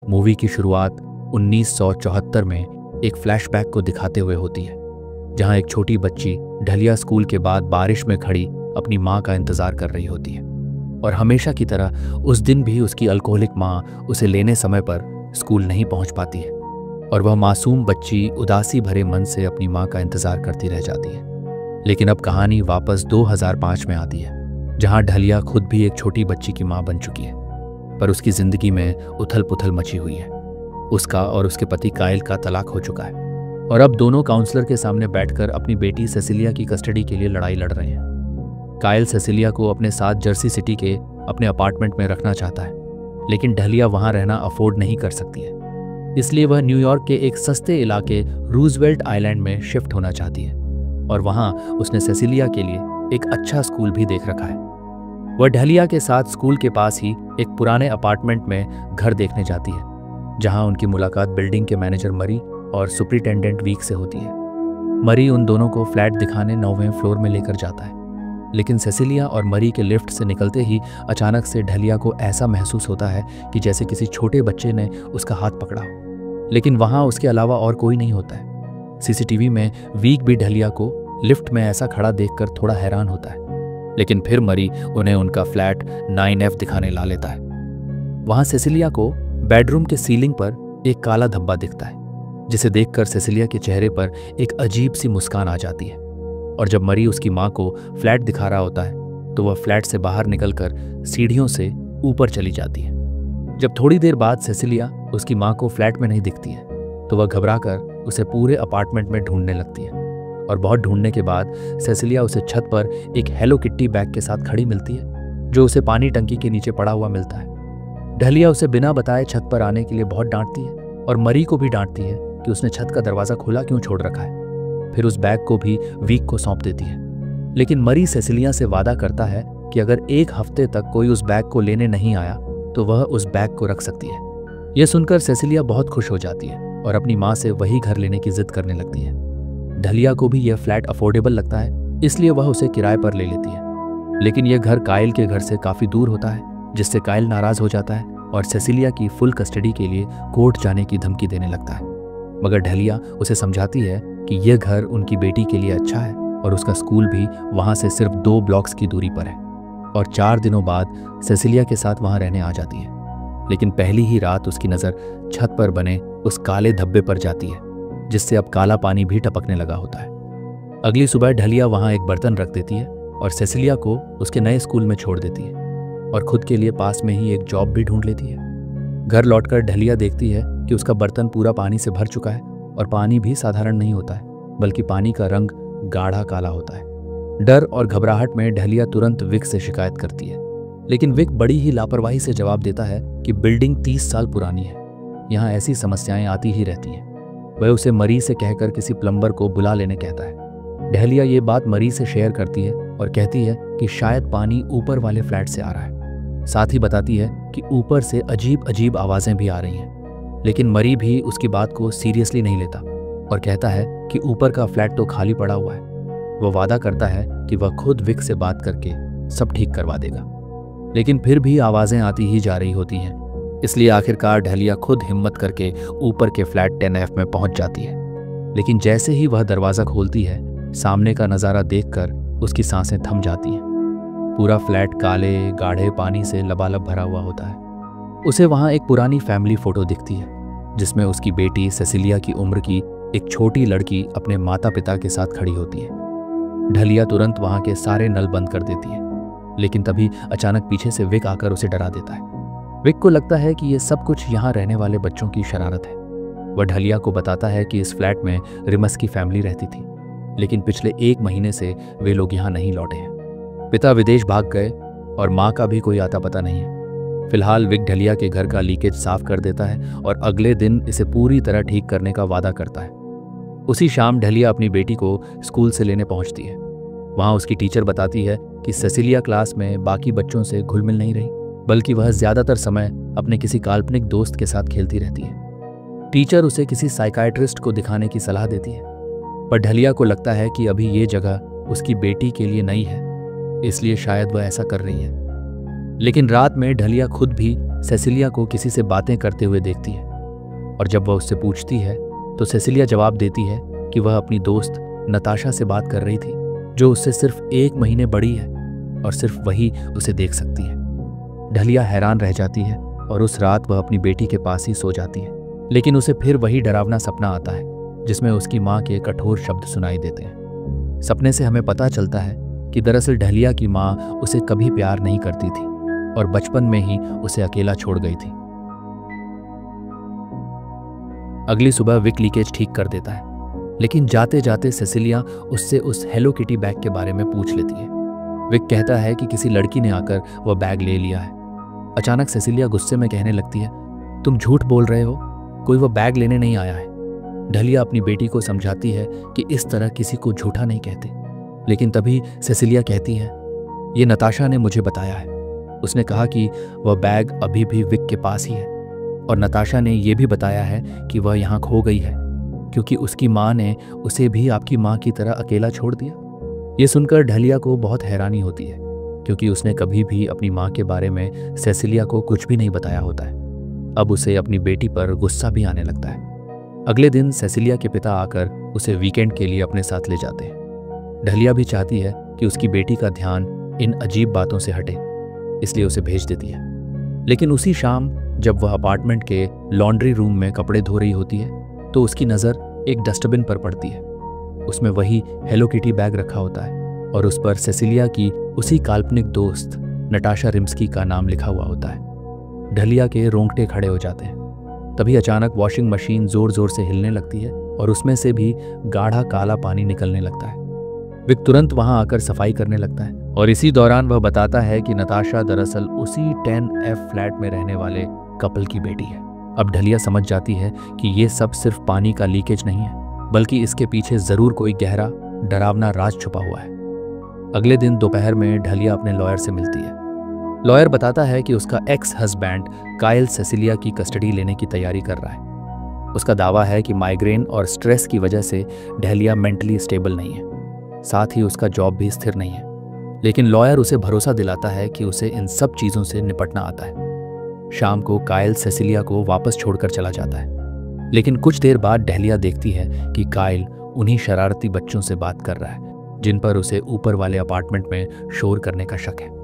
Movie की शुरुआत 1974 में एक फ्लैशबैक को दिखाते हुए होती है, जहां एक छोटी बच्ची ढलिया स्कूल के बाद बारिश में खड़ी अपनी मां का इंतजार कर रही होती है। और हमेशा की तरह उस दिन भी उसकी अल्कोहलिक मां उसे लेने समय पर स्कूल नहीं पहुंच पाती है और वह मासूम बच्ची उदासी भरे मन से अपनी मां का इंतजार करती रह जाती है। लेकिन अब कहानी वापस 2005 में आती है, जहां ढलिया खुद भी एक छोटी बच्ची की मां बन चुकी है, पर उसकी जिंदगी में उथल पुथल मची हुई है। उसका और उसके पति कायल का तलाक हो चुका है और अब दोनों काउंसलर के सामने बैठकर अपनी बेटी सेसिलिया की कस्टडी के लिए लड़ाई लड़ रहे हैं। कायल सेसिलिया को अपने साथ जर्सी सिटी के अपने अपार्टमेंट में रखना चाहता है, लेकिन ढलिया वहां रहना अफोर्ड नहीं कर सकती है, इसलिए वह न्यूयॉर्क के एक सस्ते इलाके रूजवेल्ट आइलैंड में शिफ्ट होना चाहती है और वहां उसने सेसिलिया के लिए एक अच्छा स्कूल भी देख रखा है। वह ढलिया के साथ स्कूल के पास ही एक पुराने अपार्टमेंट में घर देखने जाती है, जहां उनकी मुलाकात बिल्डिंग के मैनेजर मरी और सुपरिटेंडेंट वीक से होती है। मरी उन दोनों को फ्लैट दिखाने 9वें फ्लोर में लेकर जाता है, लेकिन सेसिलिया और मरी के लिफ्ट से निकलते ही अचानक से ढलिया को ऐसा महसूस होता है कि जैसे किसी छोटे बच्चे ने उसका हाथ पकड़ा हो, लेकिन वहां उसके अलावा और कोई नहीं होता है। सीसीटीवी में वीक भी ढलिया को लिफ्ट में ऐसा खड़ा देखकर थोड़ा हैरान होता है, लेकिन फिर मरी उन्हें उनका फ्लैट 9F दिखाने ला लेता है। वहां सेसिलिया को बेडरूम के सीलिंग पर एक काला धब्बा दिखता है, जिसे देखकर सेसिलिया के चेहरे पर एक अजीब सी मुस्कान आ जाती है। और जब मरी उसकी मां को फ्लैट दिखा रहा होता है तो वह फ्लैट से बाहर निकलकर सीढ़ियों से ऊपर चली जाती है। जब थोड़ी देर बाद सेसिलिया उसकी मां को फ्लैट में नहीं दिखती है तो वह घबराकर उसे पूरे अपार्टमेंट में ढूंढने लगती है और बहुत ढूंढने के बाद सेसिलिया उसे छत पर एक हेलो किट्टी बैग के साथ खड़ी मिलती है, जो उसे पानी टंकी के नीचे पड़ा हुआ मिलता है। ढलिया उसे बिना बताए छत पर आने के लिए बहुत डांटती है और मरी को भी डांटती है कि उसने छत का दरवाजा खुला क्यों छोड़ रखा है। फिर उस बैग को भी वीक को सौंप देती है, लेकिन मरी सेसिलिया से वादा करता है कि अगर एक हफ्ते तक कोई उस बैग को लेने नहीं आया तो वह उस बैग को रख सकती है। यह सुनकर सेसिलिया बहुत खुश हो जाती है और अपनी मां से वही घर लेने की जिद करने लगती है। ढलिया को भी यह फ्लैट अफोर्डेबल लगता है, इसलिए वह उसे किराए पर ले लेती है, लेकिन यह घर कायल के घर से काफी दूर होता है, जिससे कायल नाराज हो जाता है और सेसिलिया की फुल कस्टडी के लिए कोर्ट जाने की धमकी देने लगता है। मगर ढलिया उसे समझाती है कि यह घर उनकी बेटी के लिए अच्छा है और उसका स्कूल भी वहां से सिर्फ 2 ब्लॉक्स की दूरी पर है। और 4 दिनों बाद सेसिलिया के साथ वहां रहने आ जाती है, लेकिन पहली ही रात उसकी नज़र छत पर बने उस काले धब्बे पर जाती है, जिससे अब काला पानी भी टपकने लगा होता है। अगली सुबह ढलिया वहां एक बर्तन रख देती है और सेसिलिया को उसके नए स्कूल में छोड़ देती है और खुद के लिए पास में ही एक जॉब भी ढूंढ लेती है। घर लौटकर ढलिया देखती है कि उसका बर्तन पूरा पानी से भर चुका है और पानी भी साधारण नहीं होता है, बल्कि पानी का रंग गाढ़ा काला होता है। डर और घबराहट में ढलिया तुरंत विक से शिकायत करती है, लेकिन विक बड़ी ही लापरवाही से जवाब देता है कि बिल्डिंग 30 साल पुरानी है, यहाँ ऐसी समस्याएं आती ही रहती हैं। वह उसे मरी से कहकर किसी प्लम्बर को बुला लेने कहता है। ढलिया ये बात मरी से शेयर करती है और कहती है कि शायद पानी ऊपर वाले फ्लैट से आ रहा है। साथ ही बताती है कि ऊपर से अजीब अजीब आवाज़ें भी आ रही हैं, लेकिन मरी भी उसकी बात को सीरियसली नहीं लेता और कहता है कि ऊपर का फ्लैट तो खाली पड़ा हुआ है। वह वादा करता है कि वह खुद विक से बात करके सब ठीक करवा देगा, लेकिन फिर भी आवाज़ें आती ही जा रही होती हैं। इसलिए आखिरकार ढलिया खुद हिम्मत करके ऊपर के फ्लैट 10F में पहुंच जाती है, लेकिन जैसे ही वह दरवाज़ा खोलती है, सामने का नज़ारा देखकर उसकी सांसें थम जाती हैं। पूरा फ्लैट काले गाढ़े पानी से लबालब भरा हुआ होता है। उसे वहाँ एक पुरानी फैमिली फ़ोटो दिखती है, जिसमें उसकी बेटी सेसिलिया की उम्र की एक छोटी लड़की अपने माता पिता के साथ खड़ी होती है। ढलिया तुरंत वहाँ के सारे नल बंद कर देती है, लेकिन तभी अचानक पीछे से विक आकर उसे डरा देता है। विक को लगता है कि ये सब कुछ यहाँ रहने वाले बच्चों की शरारत है। वह ढलिया को बताता है कि इस फ्लैट में रिमस की फैमिली रहती थी, लेकिन पिछले 1 महीने से वे लोग यहाँ नहीं लौटे हैं। पिता विदेश भाग गए और माँ का भी कोई आता पता नहीं है। फिलहाल विक ढलिया के घर का लीकेज साफ कर देता है और अगले दिन इसे पूरी तरह ठीक करने का वादा करता है। उसी शाम ढलिया अपनी बेटी को स्कूल से लेने पहुंचती है। वहां उसकी टीचर बताती है कि सेसिलिया क्लास में बाकी बच्चों से घुल मिल नहीं रही, बल्कि वह ज्यादातर समय अपने किसी काल्पनिक दोस्त के साथ खेलती रहती है। टीचर उसे किसी साइकाइट्रिस्ट को दिखाने की सलाह देती है, पर ढलिया को लगता है कि अभी ये जगह उसकी बेटी के लिए नई है, इसलिए शायद वह ऐसा कर रही है। लेकिन रात में ढलिया खुद भी सेसिलिया को किसी से बातें करते हुए देखती है और जब वह उससे पूछती है तो सेसिलिया जवाब देती है कि वह अपनी दोस्त नताशा से बात कर रही थी, जो उससे सिर्फ 1 महीने बड़ी है और सिर्फ वही उसे देख सकती है। ढलिया हैरान रह जाती है और उस रात वह अपनी बेटी के पास ही सो जाती है, लेकिन उसे फिर वही डरावना सपना आता है जिसमें उसकी माँ के कठोर शब्द सुनाई देते हैं। सपने से हमें पता चलता है कि दरअसल ढलिया की माँ उसे कभी प्यार नहीं करती थी और बचपन में ही उसे अकेला छोड़ गई थी। अगली सुबह विक लीकेज ठीक कर देता है, लेकिन जाते जाते सेसिलिया उससे उस हेलो किटी बैग के बारे में पूछ लेती है। विक कहता है कि किसी लड़की ने आकर वह बैग ले लिया है। अचानक सेसिलिया गुस्से में कहने लगती है, तुम झूठ बोल रहे हो, कोई वह बैग लेने नहीं आया है। ढलिया अपनी बेटी को समझाती है कि इस तरह किसी को झूठा नहीं कहते, लेकिन तभी सेसिलिया कहती है, ये नताशा ने मुझे बताया है। उसने कहा कि वह बैग अभी भी विक के पास ही है और नताशा ने यह भी बताया है कि वह यहाँ खो गई है क्योंकि उसकी माँ ने उसे भी आपकी माँ की तरह अकेला छोड़ दिया। ये सुनकर ढलिया को बहुत हैरानी होती है क्योंकि उसने कभी भी अपनी माँ के बारे में सेसिलिया को कुछ भी नहीं बताया होता है। अब उसे अपनी बेटी पर गुस्सा भी आने लगता है। अगले दिन सेसिलिया के पिता आकर उसे वीकेंड के लिए अपने साथ ले जाते हैं। ढलिया भी चाहती है कि उसकी बेटी का ध्यान इन अजीब बातों से हटे, इसलिए उसे भेज देती है। लेकिन उसी शाम जब वह अपार्टमेंट के लॉन्ड्री रूम में कपड़े धो रही होती है तो उसकी नज़र एक डस्टबिन पर पड़ती है। उसमें वही हेलो किटी बैग रखा होता है और उस पर सेसिलिया की उसी काल्पनिक दोस्त नटाशा रिम्स्की का नाम लिखा हुआ होता है। ढलिया के रोंगटे खड़े हो जाते हैं। तभी अचानक वॉशिंग मशीन जोर जोर से हिलने लगती है और उसमें से भी गाढ़ा काला पानी निकलने लगता है। विक तुरंत वहां आकर सफाई करने लगता है और इसी दौरान वह बताता है कि नताशा दरअसल उसी 10F फ्लैट में रहने वाले कपल की बेटी है। अब ढलिया समझ जाती है कि ये सब सिर्फ पानी का लीकेज नहीं है, बल्कि इसके पीछे जरूर कोई गहरा डरावना राज छुपा हुआ है। अगले दिन दोपहर में ढलिया अपने लॉयर से मिलती है। लॉयर बताता है कि उसका एक्स हस्बैंड काइल सेसिलिया की कस्टडी लेने की तैयारी कर रहा है। उसका दावा है कि माइग्रेन और स्ट्रेस की वजह से ढलिया मेंटली स्टेबल नहीं है, साथ ही उसका जॉब भी स्थिर नहीं है। लेकिन लॉयर उसे भरोसा दिलाता है कि उसे इन सब चीज़ों से निपटना आता है। शाम को काइल सेसिलिया को वापस छोड़कर चला जाता है, लेकिन कुछ देर बाद ढलिया देखती है कि काइल उन्हीं शरारती बच्चों से बात कर रहा है जिन पर उसे ऊपर वाले अपार्टमेंट में शोर करने का शक है।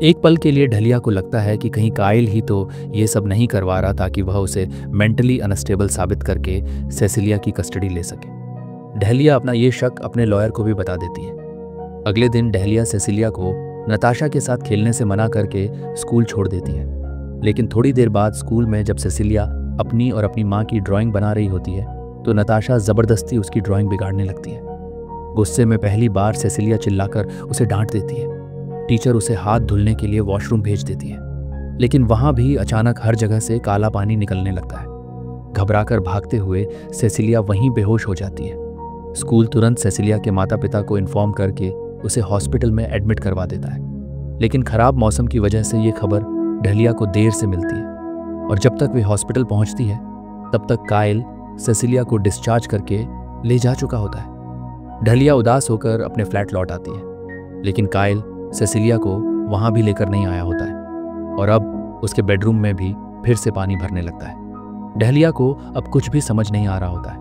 एक पल के लिए ढलिया को लगता है कि कहीं काइल ही तो ये सब नहीं करवा रहा ताकि वह उसे मेंटली अनस्टेबल साबित करके सेसिलिया की कस्टडी ले सके। ढलिया अपना ये शक अपने लॉयर को भी बता देती है। अगले दिन ढलिया सेसिलिया को नताशा के साथ खेलने से मना करके स्कूल छोड़ देती है, लेकिन थोड़ी देर बाद स्कूल में जब सेसिलिया अपनी और अपनी माँ की ड्राइंग बना रही होती है तो नताशा ज़बरदस्ती उसकी ड्राइंग बिगाड़ने लगती है। गुस्से में पहली बार सेसिलिया चिल्लाकर उसे डांट देती है। टीचर उसे हाथ धुलने के लिए वॉशरूम भेज देती है, लेकिन वहाँ भी अचानक हर जगह से काला पानी निकलने लगता है। घबराकर भागते हुए सेसिलिया वहीं बेहोश हो जाती है। स्कूल तुरंत सेसिलिया के माता पिता को इन्फॉर्म करके उसे हॉस्पिटल में एडमिट करवा देता है, लेकिन खराब मौसम की वजह से ये खबर ढलिया को देर से मिलती है और जब तक वे हॉस्पिटल पहुंचती है तब तक काइल सेसिलिया को डिस्चार्ज करके ले जा चुका होता है। ढलिया उदास होकर अपने फ्लैट लौट आती है, लेकिन काइल सेसिलिया को वहां भी लेकर नहीं आया होता है और अब उसके बेडरूम में भी फिर से पानी भरने लगता है। ढलिया को अब कुछ भी समझ नहीं आ रहा होता है।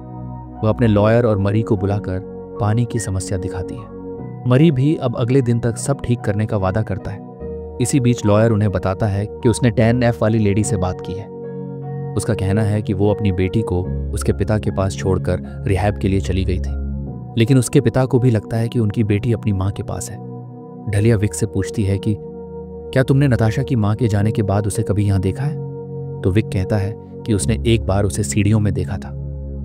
वह अपने लॉयर और मरी को बुलाकर पानी की समस्या दिखाती है। मरी भी अब अगले दिन तक सब ठीक करने का वादा करता है। इसी बीच लॉयर उन्हें बताता है कि उसने 10F वाली लेडी से बात की है। उसका कहना है कि वो अपनी बेटी को उसके पिता के पास छोड़कर रिहैब के लिए चली गई थी, लेकिन उसके पिता को भी लगता है कि उनकी बेटी अपनी माँ के पास है। ढलिया विक से पूछती है कि क्या तुमने नताशा की माँ के जाने के बाद उसे कभी यहाँ देखा है? तो विक कहता है कि उसने एक बार उसे सीढ़ियों में देखा था,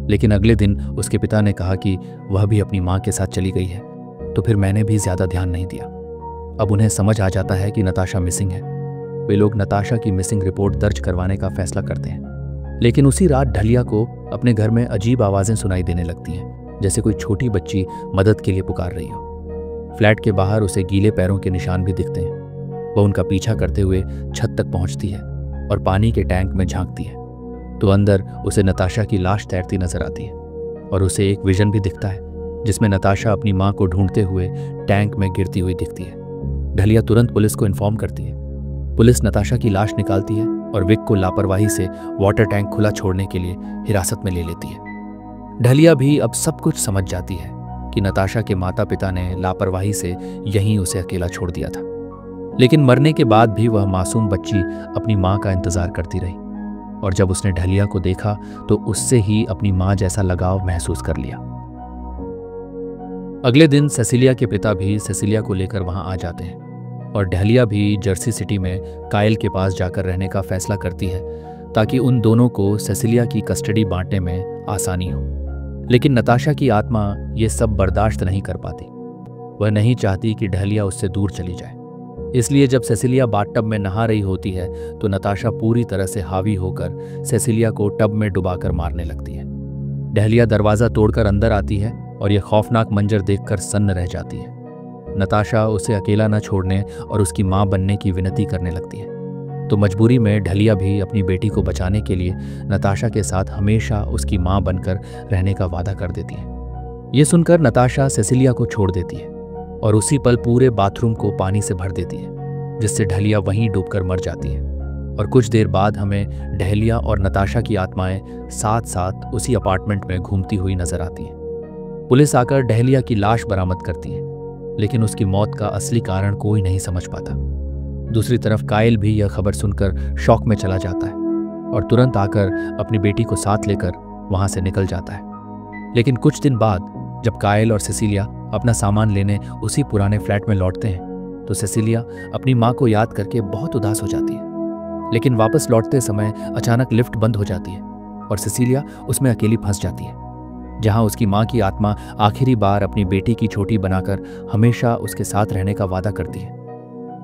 लेकिन अगले दिन उसके पिता ने कहा कि वह भी अपनी माँ के साथ चली गई है, तो फिर मैंने भी ज्यादा ध्यान नहीं दिया। अब उन्हें समझ आ जाता है कि नताशा मिसिंग है। वे लोग नताशा की मिसिंग रिपोर्ट दर्ज करवाने का फैसला करते हैं, लेकिन उसी रात ढलिया को अपने घर में अजीब आवाज़ें सुनाई देने लगती हैं, जैसे कोई छोटी बच्ची मदद के लिए पुकार रही हो। फ्लैट के बाहर उसे गीले पैरों के निशान भी दिखते हैं। वह उनका पीछा करते हुए छत तक पहुंचती है और पानी के टैंक में झांकती है तो अंदर उसे नताशा की लाश तैरती नजर आती है और उसे एक विजन भी दिखता है जिसमें नताशा अपनी माँ को ढूंढते हुए टैंक में गिरती हुई दिखती है। ढलिया तुरंत पुलिस को इन्फॉर्म करती है। पुलिस नताशा की लाश निकालती है और विक को लापरवाही से वाटर टैंक खुला छोड़ने के लिए हिरासत में ले लेती है। ढलिया भी अब सब कुछ समझ जाती है कि नताशा के माता पिता ने लापरवाही से यहीं उसे अकेला छोड़ दिया था, लेकिन मरने के बाद भी वह मासूम बच्ची अपनी माँ का इंतजार करती रही और जब उसने ढलिया को देखा तो उससे ही अपनी माँ जैसा लगाव महसूस कर लिया। अगले दिन सेसिलिया के पिता भी सेसिलिया को लेकर वहां आ जाते हैं और ढलिया भी जर्सी सिटी में कायल के पास जाकर रहने का फैसला करती है ताकि उन दोनों को सेसिलिया की कस्टडी बांटने में आसानी हो। लेकिन नताशा की आत्मा ये सब बर्दाश्त नहीं कर पाती। वह नहीं चाहती कि ढलिया उससे दूर चली जाए, इसलिए जब सेसिलिया बाथटब में नहा रही होती है तो नताशा पूरी तरह से हावी होकर सेसिलिया को टब में डुबाकर मारने लगती है। ढलिया दरवाज़ा तोड़कर अंदर आती है और यह खौफनाक मंजर देखकर सन्न रह जाती है। नताशा उसे अकेला न छोड़ने और उसकी मां बनने की विनती करने लगती है, तो मजबूरी में ढलिया भी अपनी बेटी को बचाने के लिए नताशा के साथ हमेशा उसकी मां बनकर रहने का वादा कर देती है। ये सुनकर नताशा सेसिलिया को छोड़ देती है और उसी पल पूरे बाथरूम को पानी से भर देती है, जिससे ढलिया वहीं डूबकर मर जाती है। और कुछ देर बाद हमें ढलिया और नताशा की आत्माएं साथ साथ उसी अपार्टमेंट में घूमती हुई नजर आती हैं। पुलिस आकर ढलिया की लाश बरामद करती है, लेकिन उसकी मौत का असली कारण कोई नहीं समझ पाता। दूसरी तरफ कायल भी यह खबर सुनकर शॉक में चला जाता है और तुरंत आकर अपनी बेटी को साथ लेकर वहां से निकल जाता है। लेकिन कुछ दिन बाद जब कायल और सेसिलिया अपना सामान लेने उसी पुराने फ्लैट में लौटते हैं तो सेसिलिया अपनी माँ को याद करके बहुत उदास हो जाती है। लेकिन वापस लौटते समय अचानक लिफ्ट बंद हो जाती है और सेसिलिया उसमें अकेली फंस जाती है, जहां उसकी मां की आत्मा आखिरी बार अपनी बेटी की छोटी बनाकर हमेशा उसके साथ रहने का वादा करती है।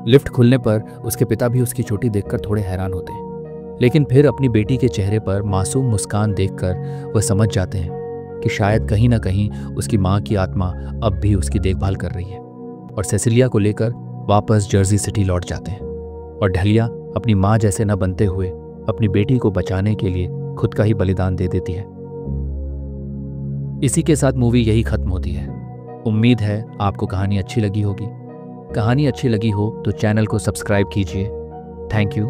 लिफ्ट खुलने पर उसके पिता भी उसकी छोटी देखकर थोड़े हैरान होते हैं, लेकिन फिर अपनी बेटी के चेहरे पर मासूम मुस्कान देखकर वह समझ जाते हैं कि शायद कहीं ना कहीं उसकी मां की आत्मा अब भी उसकी देखभाल कर रही है और सेसिलिया को लेकर वापस जर्सी सिटी लौट जाते हैं। और ढलिया अपनी मां जैसे न बनते हुए अपनी बेटी को बचाने के लिए खुद का ही बलिदान दे देती है। इसी के साथ मूवी यही खत्म होती है। उम्मीद है आपको कहानी अच्छी लगी होगी। कहानी अच्छी लगी हो तो चैनल को सब्सक्राइब कीजिए। Thank you.